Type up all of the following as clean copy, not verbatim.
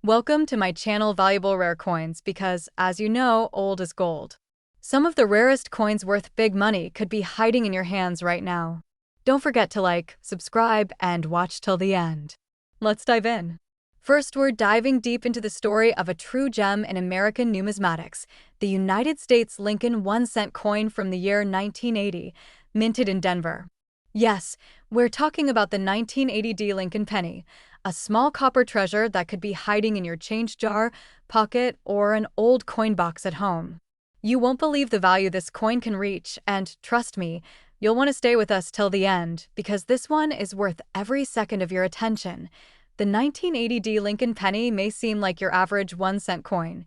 Welcome to my channel Valuable Rare Coins because, as you know, old is gold. Some of the rarest coins worth big money could be hiding in your hands right now. Don't forget to like, subscribe, and watch till the end. Let's dive in. First, we're diving deep into the story of a true gem in American numismatics, the United States Lincoln 1-cent coin from the year 1980, minted in Denver. Yes, we're talking about the 1980 D Lincoln penny, a small copper treasure that could be hiding in your change jar, pocket, or an old coin box at home. You won't believe the value this coin can reach, and trust me, you'll want to stay with us till the end because this one is worth every second of your attention. The 1980 D Lincoln penny may seem like your average 1-cent coin,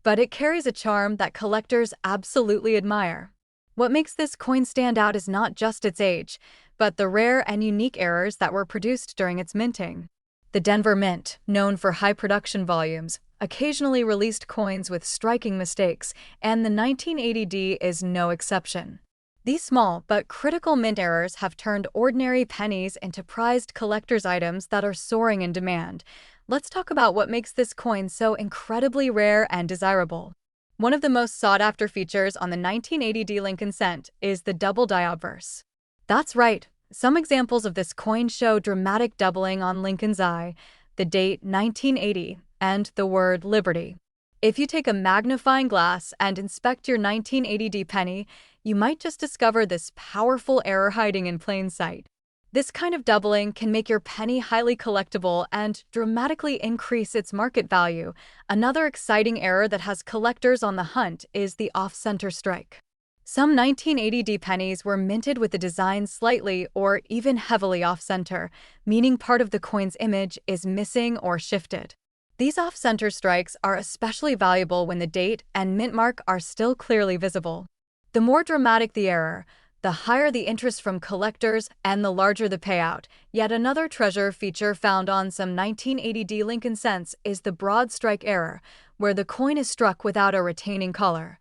but it carries a charm that collectors absolutely admire. What makes this coin stand out is not just its age, but the rare and unique errors that were produced during its minting. The Denver Mint, known for high production volumes, occasionally released coins with striking mistakes, and the 1980 D is no exception. These small but critical mint errors have turned ordinary pennies into prized collector's items that are soaring in demand. Let's talk about what makes this coin so incredibly rare and desirable. One of the most sought-after features on the 1980 D Lincoln cent is the double die obverse. That's right, some examples of this coin show dramatic doubling on Lincoln's eye, the date 1980, and the word Liberty. If you take a magnifying glass and inspect your 1980 D penny, you might just discover this powerful error hiding in plain sight. This kind of doubling can make your penny highly collectible and dramatically increase its market value. Another exciting error that has collectors on the hunt is the off-center strike. Some 1980 D pennies were minted with the design slightly or even heavily off-center, meaning part of the coin's image is missing or shifted. These off-center strikes are especially valuable when the date and mint mark are still clearly visible. The more dramatic the error, the higher the interest from collectors and the larger the payout. Yet another treasure feature found on some 1980 D Lincoln cents is the broad strike error, where the coin is struck without a retaining color,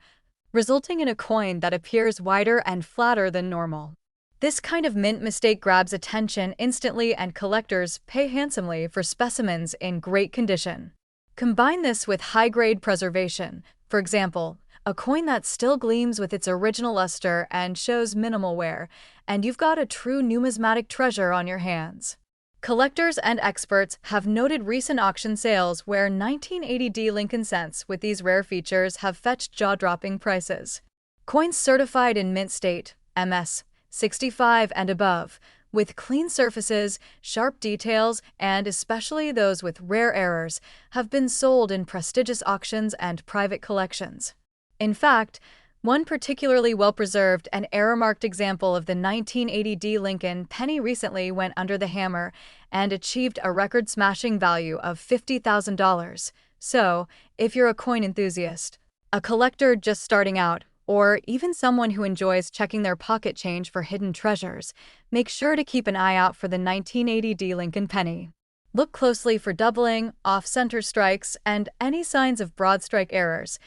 resulting in a coin that appears wider and flatter than normal. This kind of mint mistake grabs attention instantly and collectors pay handsomely for specimens in great condition. Combine this with high-grade preservation, for example, a coin that still gleams with its original luster and shows minimal wear, and you've got a true numismatic treasure on your hands. Collectors and experts have noted recent auction sales where 1980 D Lincoln cents with these rare features have fetched jaw-dropping prices. Coins certified in mint state, MS 65 and above, with clean surfaces, sharp details, and especially those with rare errors, have been sold in prestigious auctions and private collections. In fact, one particularly well-preserved and error-marked example of the 1980 D Lincoln penny recently went under the hammer and achieved a record-smashing value of $50,000. So, if you're a coin enthusiast, a collector just starting out, or even someone who enjoys checking their pocket change for hidden treasures, make sure to keep an eye out for the 1980 D Lincoln penny. Look closely for doubling, off-center strikes, and any signs of broad strike errors.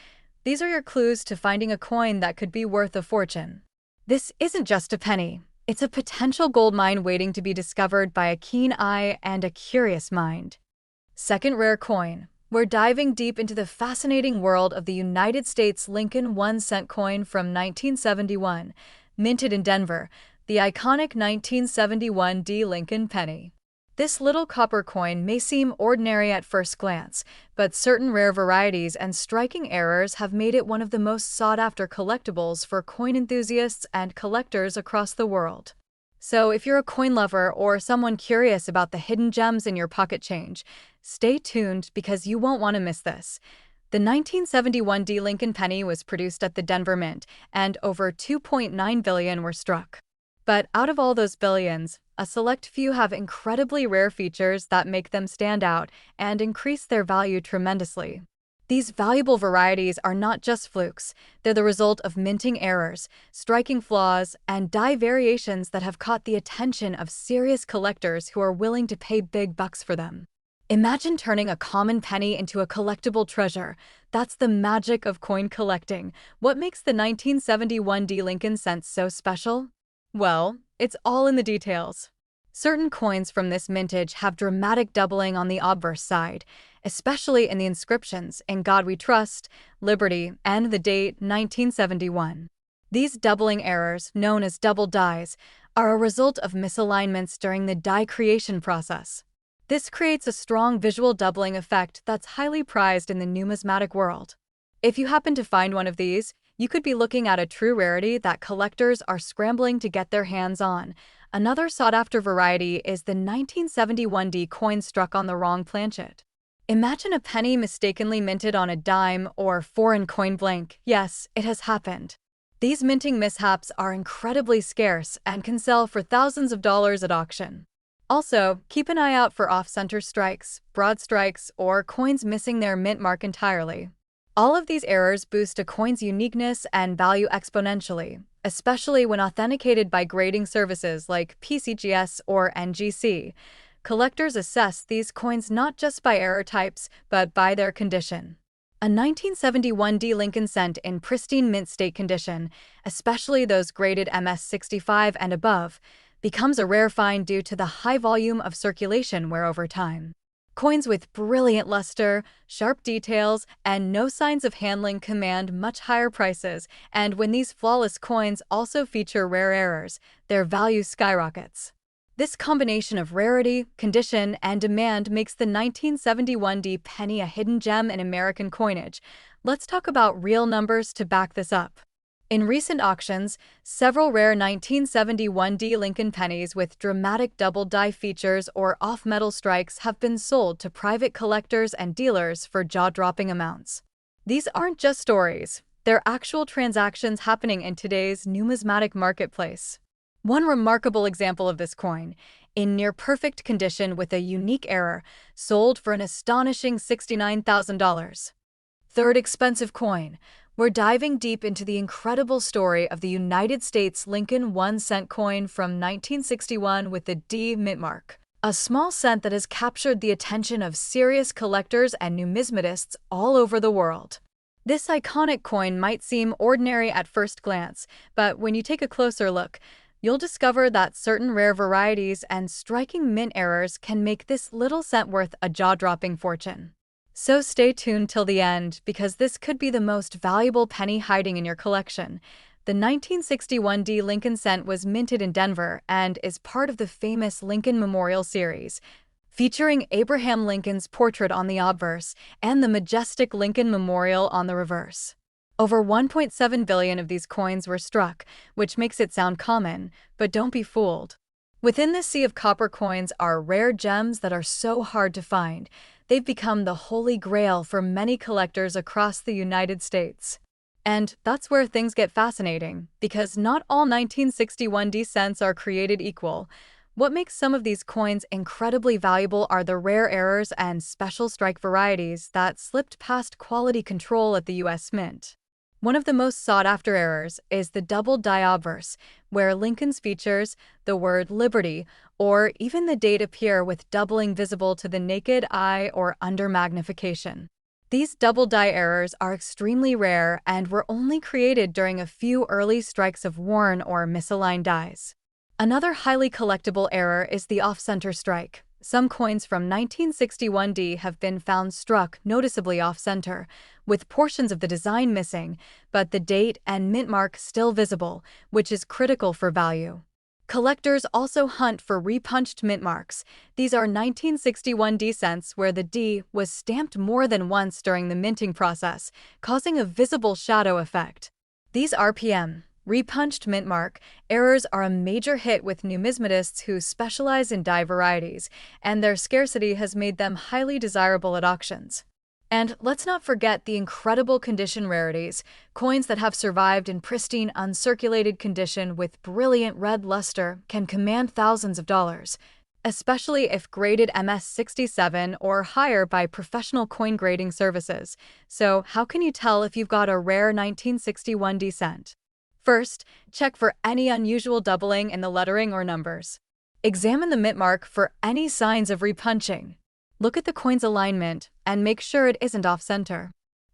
These are your clues to finding a coin that could be worth a fortune. This isn't just a penny. It's a potential gold mine waiting to be discovered by a keen eye and a curious mind. Second rare coin. We're diving deep into the fascinating world of the United States Lincoln 1-cent coin from 1971, minted in Denver, the iconic 1971 D Lincoln penny. This little copper coin may seem ordinary at first glance, but certain rare varieties and striking errors have made it one of the most sought-after collectibles for coin enthusiasts and collectors across the world. So if you're a coin lover or someone curious about the hidden gems in your pocket change, stay tuned because you won't want to miss this. The 1971 D Lincoln penny was produced at the Denver Mint, and over 2.9 billion were struck. But out of all those billions, a select few have incredibly rare features that make them stand out and increase their value tremendously. These valuable varieties are not just flukes, they're the result of minting errors, striking flaws, and die variations that have caught the attention of serious collectors who are willing to pay big bucks for them. Imagine turning a common penny into a collectible treasure. That's the magic of coin collecting. What makes the 1971 D Lincoln cents so special? Well, it's all in the details. Certain coins from this mintage have dramatic doubling on the obverse side, especially in the inscriptions "In God We Trust," "Liberty," and the date 1971. These doubling errors, known as double dies, are a result of misalignments during the die creation process. This creates a strong visual doubling effect that's highly prized in the numismatic world. If you happen to find one of these, you could be looking at a true rarity that collectors are scrambling to get their hands on. Another sought-after variety is the 1971D coin struck on the wrong planchet. Imagine a penny mistakenly minted on a dime or foreign coin blank. Yes, it has happened. These minting mishaps are incredibly scarce and can sell for thousands of dollars at auction. Also, keep an eye out for off-center strikes, broad strikes, or coins missing their mint mark entirely. All of these errors boost a coin's uniqueness and value exponentially, especially when authenticated by grading services like PCGS or NGC. Collectors assess these coins not just by error types, but by their condition. A 1971D Lincoln cent in pristine mint state condition, especially those graded MS65 and above, becomes a rare find due to the high volume of circulation wear over time. Coins with brilliant luster, sharp details, and no signs of handling command much higher prices, and when these flawless coins also feature rare errors, their value skyrockets. This combination of rarity, condition, and demand makes the 1971D penny a hidden gem in American coinage. Let's talk about real numbers to back this up. In recent auctions, several rare 1971D Lincoln pennies with dramatic double die features or off-metal strikes have been sold to private collectors and dealers for jaw-dropping amounts. These aren't just stories, they're actual transactions happening in today's numismatic marketplace. One remarkable example of this coin, in near-perfect condition with a unique error, sold for an astonishing $69,000. Third expensive coin. We're diving deep into the incredible story of the United States Lincoln 1-cent coin from 1961 with the D mint mark, a small cent that has captured the attention of serious collectors and numismatists all over the world. This iconic coin might seem ordinary at first glance, but when you take a closer look, you'll discover that certain rare varieties and striking mint errors can make this little cent worth a jaw-dropping fortune. So stay tuned till the end, because this could be the most valuable penny hiding in your collection. The 1961D Lincoln cent was minted in Denver and is part of the famous Lincoln Memorial series, featuring Abraham Lincoln's portrait on the obverse and the majestic Lincoln Memorial on the reverse. Over 1.7 billion of these coins were struck, which makes it sound common, but don't be fooled. Within this sea of copper coins are rare gems that are so hard to find. They've become the holy grail for many collectors across the United States. And that's where things get fascinating, because not all 1961D cents are created equal. What makes some of these coins incredibly valuable are the rare errors and special strike varieties that slipped past quality control at the U.S. Mint. One of the most sought-after errors is the double die obverse, where Lincoln's features, the word liberty, or even the date appear with doubling visible to the naked eye or under magnification. These double die errors are extremely rare and were only created during a few early strikes of worn or misaligned dies. Another highly collectible error is the off-center strike. Some coins from 1961D have been found struck noticeably off-center, with portions of the design missing, but the date and mint mark still visible, which is critical for value. Collectors also hunt for repunched mint marks. These are 1961D cents where the D was stamped more than once during the minting process, causing a visible shadow effect. These RPM, repunched mint mark, errors are a major hit with numismatists who specialize in die varieties, and their scarcity has made them highly desirable at auctions. And let's not forget the incredible condition rarities, coins that have survived in pristine, uncirculated condition with brilliant red luster can command thousands of dollars, especially if graded MS67 or higher by professional coin grading services. So how can you tell if you've got a rare 1961D cent? First, check for any unusual doubling in the lettering or numbers. Examine the mint mark for any signs of repunching. Look at the coin's alignment and make sure it isn't off-center.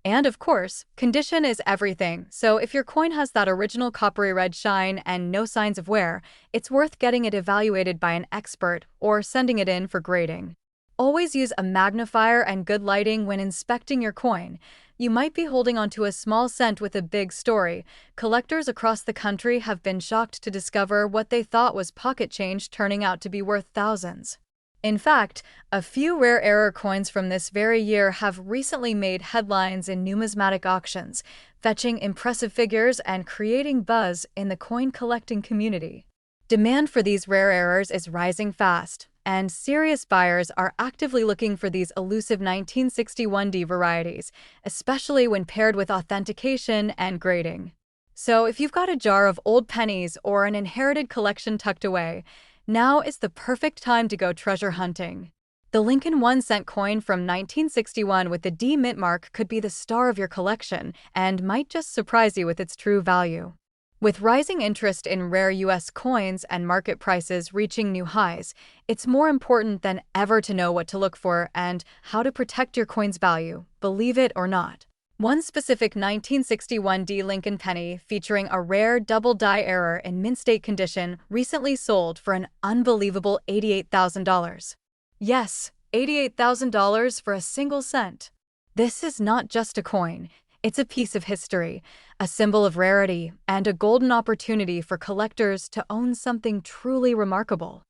And of course, condition is everything, so if your coin has that original coppery red shine and no signs of wear, it's worth getting it evaluated by an expert or sending it in for grading. Always use a magnifier and good lighting when inspecting your coin. You might be holding onto a small cent with a big story. Collectors across the country have been shocked to discover what they thought was pocket change turning out to be worth thousands. In fact, a few rare error coins from this very year have recently made headlines in numismatic auctions, fetching impressive figures and creating buzz in the coin collecting community. Demand for these rare errors is rising fast, and serious buyers are actively looking for these elusive 1961D varieties, especially when paired with authentication and grading. So if you've got a jar of old pennies or an inherited collection tucked away, now is the perfect time to go treasure hunting. The Lincoln 1-cent coin from 1961 with the D mint mark could be the star of your collection and might just surprise you with its true value. With rising interest in rare U.S. coins and market prices reaching new highs, it's more important than ever to know what to look for and how to protect your coin's value, believe it or not. One specific 1961D Lincoln penny featuring a rare double die error in mint state condition recently sold for an unbelievable $88,000. Yes, $88,000 for a single cent. This is not just a coin. It's a piece of history, a symbol of rarity, and a golden opportunity for collectors to own something truly remarkable.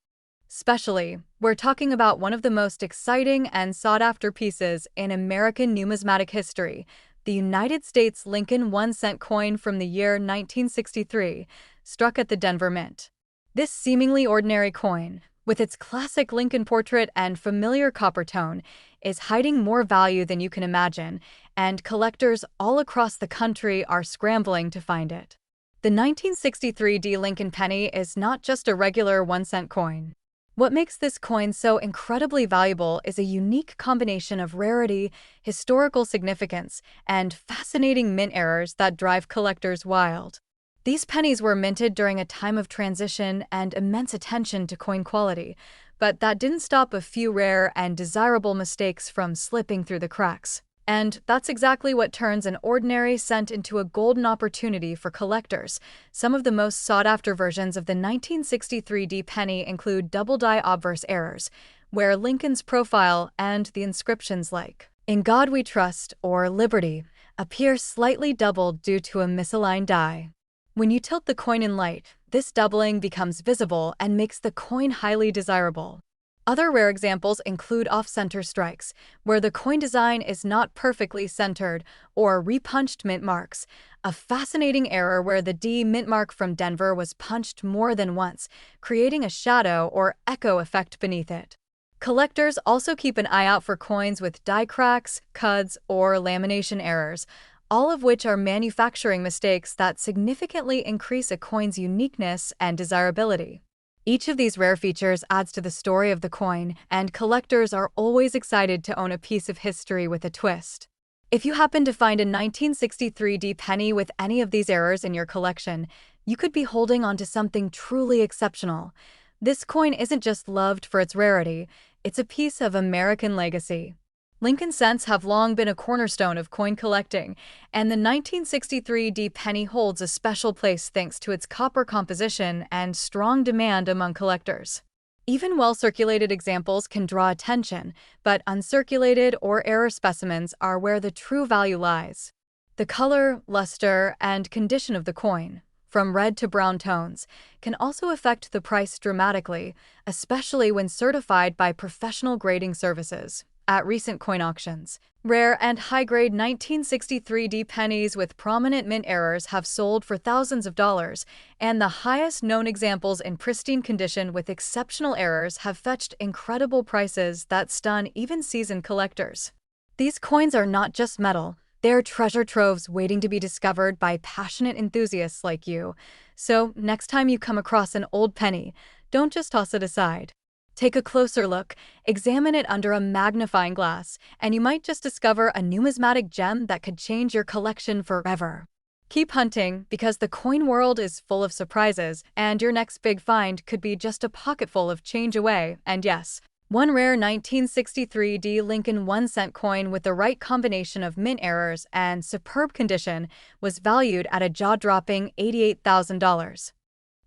Especially, we're talking about one of the most exciting and sought-after pieces in American numismatic history, the United States Lincoln 1-cent coin from the year 1963, struck at the Denver Mint. This seemingly ordinary coin, with its classic Lincoln portrait and familiar copper tone, is hiding more value than you can imagine, and collectors all across the country are scrambling to find it. The 1963D Lincoln penny is not just a regular 1-cent coin. What makes this coin so incredibly valuable is a unique combination of rarity, historical significance, and fascinating mint errors that drive collectors wild. These pennies were minted during a time of transition and immense attention to coin quality, but that didn't stop a few rare and desirable mistakes from slipping through the cracks. And that's exactly what turns an ordinary cent into a golden opportunity for collectors. Some of the most sought-after versions of the 1963D penny include double-die obverse errors, where Lincoln's profile and the inscriptions like "In God We Trust" or "Liberty" appear slightly doubled due to a misaligned die. When you tilt the coin in light, this doubling becomes visible and makes the coin highly desirable. Other rare examples include off-center strikes, where the coin design is not perfectly centered, or repunched mint marks, a fascinating error where the D mint mark from Denver was punched more than once, creating a shadow or echo effect beneath it. Collectors also keep an eye out for coins with die cracks, cuds, or lamination errors, all of which are manufacturing mistakes that significantly increase a coin's uniqueness and desirability. Each of these rare features adds to the story of the coin, and collectors are always excited to own a piece of history with a twist. If you happen to find a 1963D penny with any of these errors in your collection, you could be holding onto something truly exceptional. This coin isn't just loved for its rarity, it's a piece of American legacy. Lincoln cents have long been a cornerstone of coin collecting, and the 1963D penny holds a special place thanks to its copper composition and strong demand among collectors. Even well-circulated examples can draw attention, but uncirculated or error specimens are where the true value lies. The color, luster, and condition of the coin, from red to brown tones, can also affect the price dramatically, especially when certified by professional grading services. At recent coin auctions, rare and high-grade 1963D pennies with prominent mint errors have sold for thousands of dollars, and the highest known examples in pristine condition with exceptional errors have fetched incredible prices that stun even seasoned collectors. These coins are not just metal, they're treasure troves waiting to be discovered by passionate enthusiasts like you. So, next time you come across an old penny, don't just toss it aside. Take a closer look, examine it under a magnifying glass, and you might just discover a numismatic gem that could change your collection forever. Keep hunting, because the coin world is full of surprises, and your next big find could be just a pocketful of change away, and yes, One rare 1963 Lincoln 1-cent coin with the right combination of mint errors and superb condition was valued at a jaw-dropping $88,000.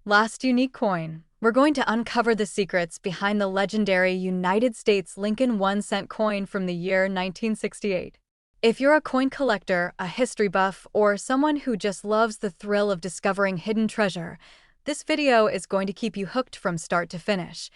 Last unique coin. We're going to uncover the secrets behind the legendary United States Lincoln 1-cent coin from the year 1968. If you're a coin collector, a history buff, or someone who just loves the thrill of discovering hidden treasure, this video is going to keep you hooked from start to finish.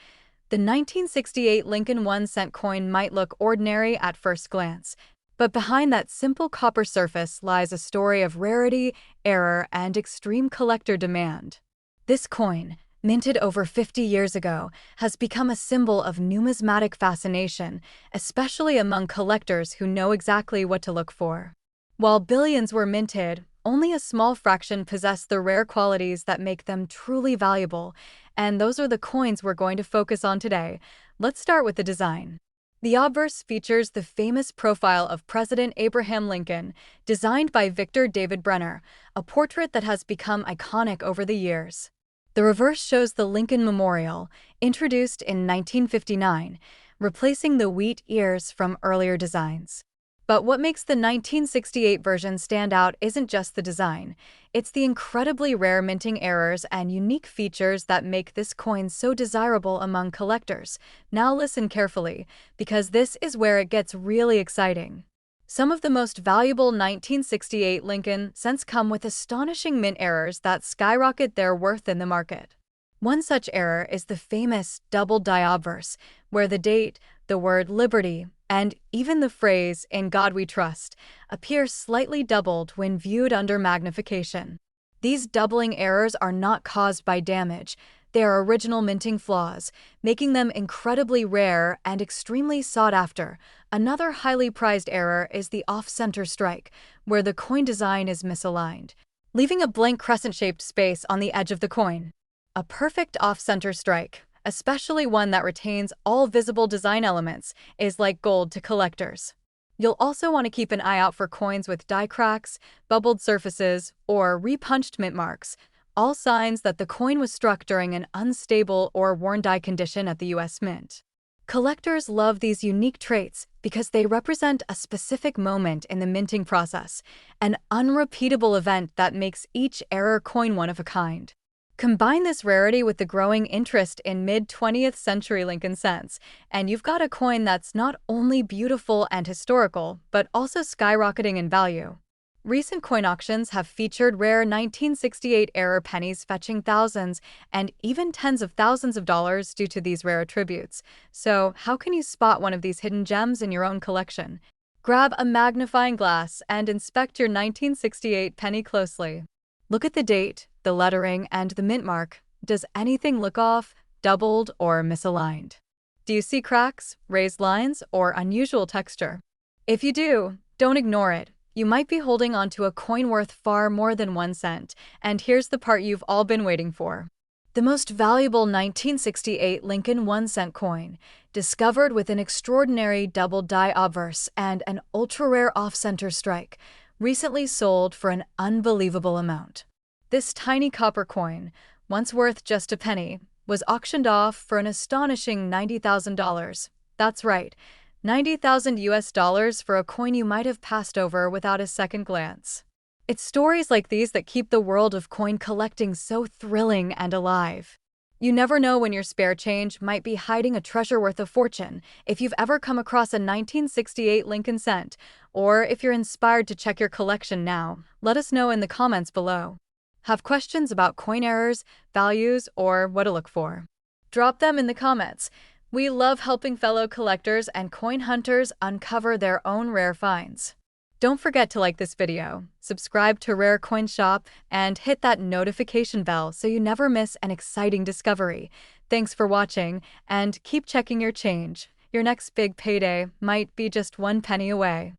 The 1968 Lincoln 1-cent coin might look ordinary at first glance, but behind that simple copper surface lies a story of rarity, error, and extreme collector demand. This coin, minted over 50 years ago, has become a symbol of numismatic fascination, especially among collectors who know exactly what to look for. While billions were minted, only a small fraction possess the rare qualities that make them truly valuable, and those are the coins we're going to focus on today. Let's start with the design. The obverse features the famous profile of President Abraham Lincoln, designed by Victor David Brenner, a portrait that has become iconic over the years. The reverse shows the Lincoln Memorial, introduced in 1959, replacing the wheat ears from earlier designs. But what makes the 1968 version stand out isn't just the design, it's the incredibly rare minting errors and unique features that make this coin so desirable among collectors. Now listen carefully, because this is where it gets really exciting. Some of the most valuable 1968 Lincoln cents come with astonishing mint errors that skyrocket their worth in the market. One such error is the famous double die obverse, where the date, the word liberty, and even the phrase "In God We Trust" appear slightly doubled when viewed under magnification. These doubling errors are not caused by damage. They are original minting flaws, making them incredibly rare and extremely sought after. Another highly prized error is the off-center strike, where the coin design is misaligned, leaving a blank crescent-shaped space on the edge of the coin. A perfect off-center strike, especially one that retains all visible design elements, is like gold to collectors. You'll also want to keep an eye out for coins with die cracks, bubbled surfaces, or repunched mint marks, all signs that the coin was struck during an unstable or worn die condition at the U.S. Mint. Collectors love these unique traits because they represent a specific moment in the minting process, an unrepeatable event that makes each error coin one of a kind. Combine this rarity with the growing interest in mid-20th century Lincoln cents, and you've got a coin that's not only beautiful and historical, but also skyrocketing in value. Recent coin auctions have featured rare 1968 era pennies fetching thousands and even tens of thousands of dollars due to these rare attributes. So, how can you spot one of these hidden gems in your own collection? Grab a magnifying glass and inspect your 1968 penny closely. Look at the date, the lettering, and the mint mark. Does anything look off, doubled, or misaligned? Do you see cracks, raised lines, or unusual texture? If you do, don't ignore it. You might be holding onto a coin worth far more than 1 cent, and here's the part you've all been waiting for. The most valuable 1968 Lincoln 1-cent coin, discovered with an extraordinary double die obverse and an ultra-rare off-center strike, recently sold for an unbelievable amount. This tiny copper coin, once worth just a penny, was auctioned off for an astonishing $90,000. That's right, 90,000 US dollars for a coin you might have passed over without a second glance. It's stories like these that keep the world of coin collecting so thrilling and alive. You never know when your spare change might be hiding a treasure worth a fortune. If you've ever come across a 1968 Lincoln cent, or if you're inspired to check your collection now, let us know in the comments below. Have questions about coin errors, values, or what to look for? Drop them in the comments. We love helping fellow collectors and coin hunters uncover their own rare finds. Don't forget to like this video, subscribe to Rare Coin Shop, and hit that notification bell so you never miss an exciting discovery. Thanks for watching, and keep checking your change. Your next big payday might be just 1 penny away.